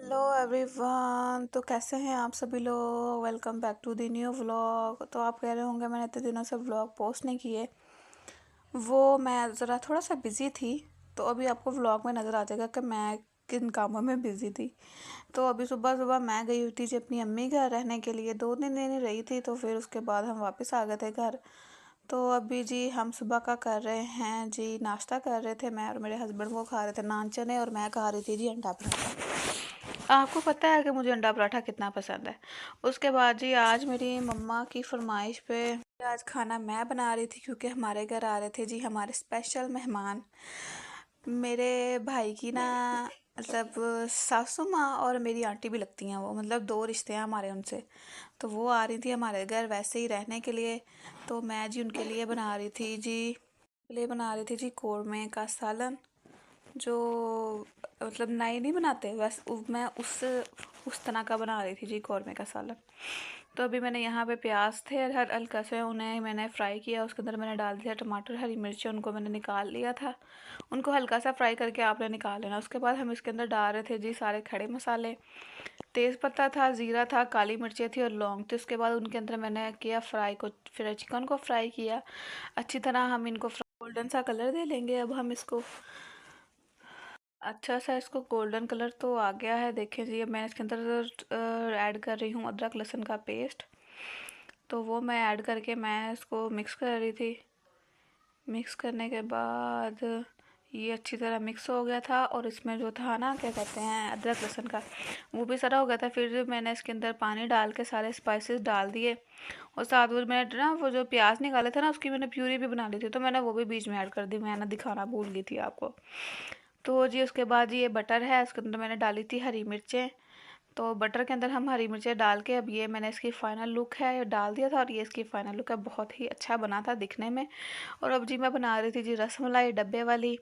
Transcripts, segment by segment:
Hello everyone. तो कैसे हैं आप सभी लोग। Welcome back to the new vlog. तो आप कह रहे होंगे मैंने इतने दिनों से व्लॉग पोस्ट नहीं किए। वो मैं ज़रा थोड़ा सा बिज़ी थी। तो अभी आपको व्लॉग में नज़र आ जाएगा कि मैं किन कामों में बिज़ी थी। तो अभी सुबह सुबह मैं गई हुई थी जी अपनी अम्मी घर रहने के लिए, 2 दिन रही थी। तो फिर उसके बाद हम वापस आ गए थे घर। तो अभी जी हम सुबह का कर रहे हैं जी, नाश्ता कर रहे थे। मैं और मेरे हस्बैंड वो खा रहे थे नान चने, और मैं खा रही थी जी अंडा पराठा। आपको पता है कि मुझे अंडा पराठा कितना पसंद है। उसके बाद जी आज मेरी मम्मा की फरमाइश पे आज खाना मैं बना रही थी, क्योंकि हमारे घर आ रहे थे जी हमारे स्पेशल मेहमान। मेरे भाई की ना मतलब सासू माँ और मेरी आंटी भी लगती हैं, वो मतलब दो रिश्ते हैं हमारे उनसे। तो वो आ रही थी हमारे घर वैसे ही रहने के लिए। तो मैं जी उनके लिए बना रही थी जी, बना रही थी जी कौरमे का सालन। जो मतलब नए नहीं बनाते, बस मैं उस तरह का बना रही थी जी कौरमे का सालन। तो अभी मैंने यहाँ पे प्याज थे हर हल्का से उन्हें मैंने फ्राई किया। उसके अंदर मैंने डाल दिया टमाटर, हरी मिर्ची, उनको मैंने निकाल लिया था। उनको हल्का सा फ्राई करके आपने निकाल लेना। उसके बाद हम इसके अंदर डाल रहे थे जी सारे खड़े मसाले। तेज़ पत्ता था, ज़ीरा था, काली मिर्चें थी और लौंग। तो उसके बाद उनके अंदर मैंने किया फ्राई को, फिर चिकन को फ्राई किया अच्छी तरह। हम इनको गोल्डन सा कलर दे लेंगे। अब हम इसको अच्छा सा, इसको गोल्डन कलर तो आ गया है, देखें जी। अब मैं इसके अंदर ऐड कर रही हूँ अदरक लहसुन का पेस्ट। तो वो मैं ऐड करके मैं इसको मिक्स कर रही थी। मिक्स करने के बाद ये अच्छी तरह मिक्स हो गया था, और इसमें जो था ना क्या कहते हैं अदरक लहसुन का, वो भी सारा हो गया था। फिर मैंने इसके अंदर पानी डाल के सारे स्पाइसेस डाल दिए, और साथ में मैंने ना वो जो प्याज निकाले थे ना उसकी मैंने प्यूरी भी बना ली थी। तो मैंने वो भी बीच में ऐड कर दी, मैं ना दिखाना भूल गई थी आपको। तो जी उसके बाद ये बटर है, उसके अंदर मैंने डाली थी हरी मिर्चें। तो बटर के अंदर हम हरी मिर्चें डाल के अब ये मैंने इसकी फ़ाइनल लुक है ये डाल दिया था, और ये इसकी फ़ाइनल लुक है। बहुत ही अच्छा बना था दिखने में। और अब जी मैं बना रही थी जी रसमलाई डब्बे वाली।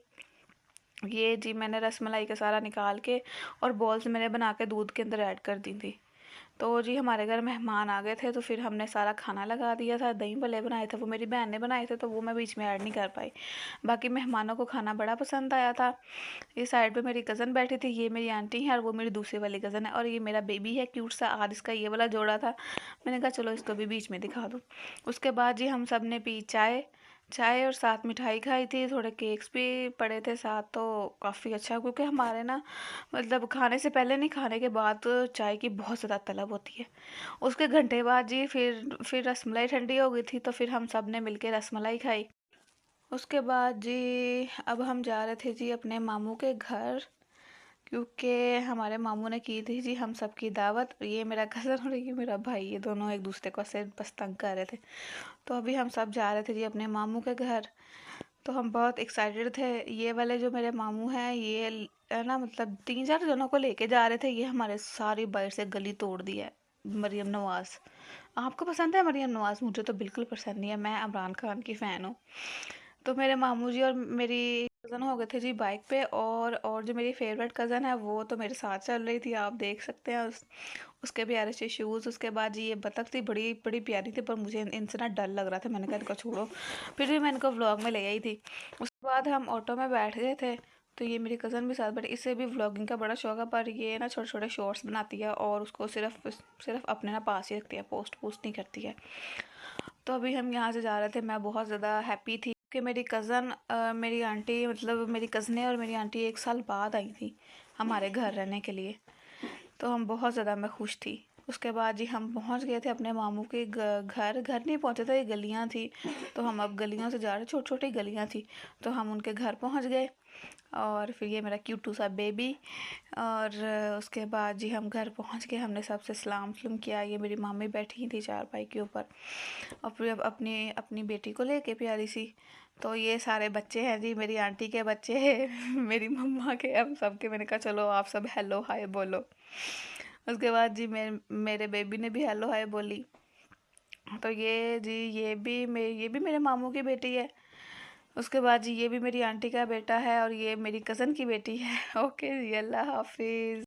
ये जी मैंने रसमलाई का सारा निकाल के और बॉल्स मैंने बना के दूध के अंदर ऐड कर दी थी। तो जी हमारे घर मेहमान आ गए थे, तो फिर हमने सारा खाना लगा दिया था। दही भल्ले बनाए थे, वो मेरी बहन ने बनाए थे, तो वो मैं बीच में ऐड नहीं कर पाई। बाकी मेहमानों को खाना बड़ा पसंद आया था। इस साइड पे मेरी कज़न बैठी थी, ये मेरी आंटी है, और वो मेरी दूसरी वाली कज़न है, और ये मेरा बेबी है क्यूट सा। आज इसका ये वाला जोड़ा था, मैंने कहा चलो इसको भी बीच में दिखा दूँ। उसके बाद जी हम सब ने पी चाय। चाय और साथ मिठाई खाई थी, थोड़े केक्स भी पड़े थे साथ। तो काफ़ी अच्छा, क्योंकि हमारे ना मतलब खाने से पहले नहीं, खाने के बाद तो चाय की बहुत ज़्यादा तलब होती है। उसके घंटे बाद जी फिर रसमलाई ठंडी हो गई थी, तो फिर हम सब ने मिलके रसमलाई खाई। उसके बाद जी अब हम जा रहे थे जी अपने मामू के घर, क्योंकि हमारे मामू ने की थी जी हम सबकी दावत। और ये मेरा कज़न और ये मेरा भाई, ये दोनों एक दूसरे को से बस तंग कर रहे थे। तो अभी हम सब जा रहे थे जी अपने मामू के घर। तो हम बहुत एक्साइटेड थे। ये वाले जो मेरे मामू हैं, ये है ना मतलब 3-4 जनों को लेके जा रहे थे। ये हमारे सारी बाइट से गली तोड़ दी है। मरियम नवाज़, आपको पसंद है मरियम नवाज़? मुझे तो बिल्कुल पसंद नहीं है, मैं इमरान खान की फ़ैन हूँ। तो मेरे मामू जी और मेरी कज़न हो गए थे जी बाइक पे, और जो मेरी फेवरेट कज़न है वो तो मेरे साथ चल रही थी, आप देख सकते हैं। उसके प्यारे से शूज़। उसके बाद जी ये बतख थी, बड़ी बड़ी प्यारी थी, पर मुझे इनसे ना डर लग रहा था। मैंने कहा इनको छोड़ो, फिर भी मैं इनको व्लॉग में ले आई थी। उसके बाद हम ऑटो में बैठ गए थे। तो ये मेरी कज़न भी साथ बैठी, इसे भी व्लॉगिंग का बड़ा शौक है, पर ये ना छोटे छोटे शॉर्ट्स बनाती है, और उसको सिर्फ सिर्फ अपने ना पास ही रखती है, पोस्ट नहीं करती है। तो अभी हम यहाँ से जा रहे थे, मैं बहुत ज़्यादा हैप्पी थी कि मेरी कज़न मेरी आंटी मतलब मेरी कज़नें और मेरी आंटी 1 साल बाद आई थी हमारे घर रहने के लिए। तो हम बहुत ज़्यादा मैं खुश थी। उसके बाद जी हम पहुंच गए थे अपने मामू के घर। घर नहीं पहुंचे थे, ये गलियां थी। तो हम अब गलियों से जा रहे, छोटी छोटी गलियां थी। तो हम उनके घर पहुंच गए, और फिर ये मेरा क्यूटू सा बेबी। और उसके बाद जी हम घर पहुंच गए, हमने सबसे सलाम किया। ये मेरी मामी बैठी थी चारपाई के ऊपर, और फिर अब अपनी अपनी बेटी को लेके प्यारी सी। तो ये सारे बच्चे हैं जी, मेरी आंटी के बच्चे हैं मेरी मम्मा के, हम सब के। मैंने कहा चलो आप सब हेलो हाय बोलो। उसके बाद जी मेरे बेबी ने भी हेलो हाय बोली। तो ये जी ये भी मेरे मामू की बेटी है। उसके बाद जी ये भी मेरी आंटी का बेटा है, और ये मेरी कज़न की बेटी है ओके जी, अल्लाह हाफिज़।